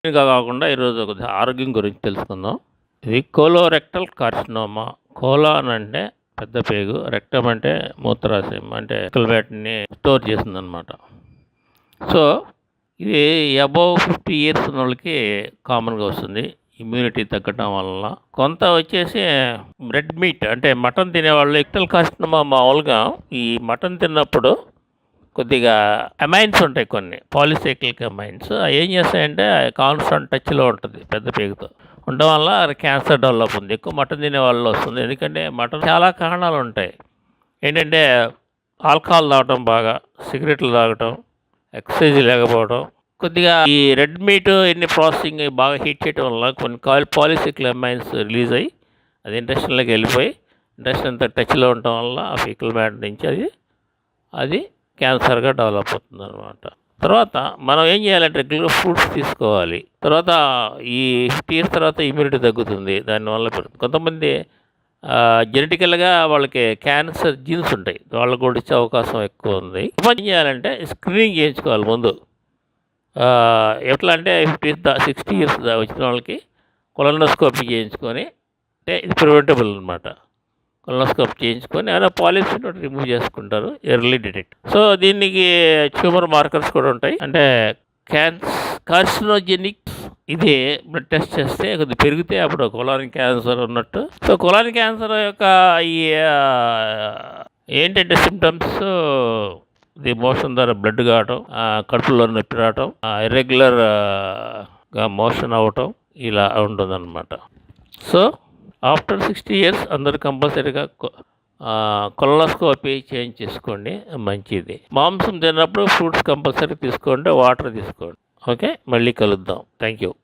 ఇంకా కాకుండా ఈరోజు కొద్దిగా ఆరోగ్యం గురించి తెలుసుకుందాం. ఇది కోలోరెక్టల్ కార్సినోమా. కోలాన్ అంటే పెద్ద పేగు, రెక్టమ్ అంటే మూత్రాశయం, అంటే వేటిని స్టోర్ చేసిందనమాట. సో ఇది అబౌవ్ 50 ఇయర్స్ ఉన్న వాళ్ళకి కామన్గా వస్తుంది. ఇమ్యూనిటీ తగ్గటం వల్ల. కొంత వచ్చేసి రెడ్ మీట్ అంటే మటన్ తినేవాళ్ళు రెక్టల్ కార్సినోమా మామూలుగా ఈ మటన్ తిన్నప్పుడు కొద్దిగా అమైన్స్ ఉంటాయి, కొన్ని పాలిసైక్లిక్ అమైన్స్. అవి ఏం చేస్తాయంటే కాన్స్టెంట్ టచ్లో ఉంటుంది పెద్ద పేగుతో ఉండడం వల్ల క్యాన్సర్ డెవలప్ ఉంది. ఎక్కువ మటన్ తినే వాళ్ళు వస్తుంది. ఎందుకంటే మటన్ చాలా కారణాలు ఉంటాయి. ఏంటంటే ఆల్కహాల్ తాగటం, బాగా సిగరెట్లు తాగటం, ఎక్సర్సైజ్ లేకపోవడం, కొద్దిగా ఈ రెడ్ మీట్ ఎన్ని ప్రాసెసింగ్ బాగా హీట్ చేయడం వల్ల కొన్ని పాలిసైక్లిక్ అమైన్స్ రిలీజ్ అయ్యి అది ఇండస్ట్రీలోకి వెళ్ళిపోయి ఇండస్ట్రీ అంతా టచ్లో ఉండటం వల్ల ఆ ఫీకల్ మ్యాటర్ నుంచి అది క్యాన్సర్గా డెవలప్ అవుతుంది అనమాట. తర్వాత మనం ఏం చేయాలంటే రెగ్యులర్గా ఫ్రూట్స్ తీసుకోవాలి. తర్వాత ఈ 50 ఇయర్స్ తర్వాత ఇమ్యూనిటీ తగ్గుతుంది, దానివల్ల పెరుగుతుంది. కొంతమంది జెనెటికల్గా వాళ్ళకి క్యాన్సర్ జీన్స్ ఉంటాయి, వాళ్ళకు కూడా ఇచ్చే అవకాశం ఎక్కువ ఉంది. ఏం చేయాలంటే స్క్రీనింగ్ చేయించుకోవాలి ముందు. ఎట్లా అంటే 60 ఇయర్స్ వచ్చిన వాళ్ళకి కొలనోస్కోపీ చేయించుకొని, అంటే ఇది ప్రివెంటబుల్ అనమాట. కొలనోస్కోపీ చేయించుకొని ఏమైనా పాలిప్స్ రిమూవ్ చేసుకుంటారు, ఎర్లీ డిటెక్ట్. సో దీనికి ట్యూమర్ మార్కర్స్ కూడా ఉంటాయి. అంటే కార్సినోజెనిక్ ఇది బ్లడ్ టెస్ట్ చేస్తే కొద్దిగా పెరిగితే అప్పుడు కొలానిక్ క్యాన్సర్ ఉన్నట్టు. సో కొలానిక్ క్యాన్సర్ యొక్క ఈ ఏంటంటే సిమ్టమ్స్, ఇది మోషన్ ద్వారా బ్లడ్ కావటం, కడుపులో నొప్పి రావటం, ఇర్రెగ్యులర్గా మోషన్ అవ్వటం, ఇలా ఉంటుందన్నమాట. సో ఆఫ్టర్ 60 ఇయర్స్ అందరూ కంపల్సరీగా కొలనోస్కోపీ చేయించేసుకోండి, మంచిది. మాంసం తిన్నప్పుడు ఫ్రూట్స్ కంపల్సరీ తీసుకోండి, వాటర్ తీసుకోండి. ఓకే, మళ్ళీ కలుద్దాం. Thank you.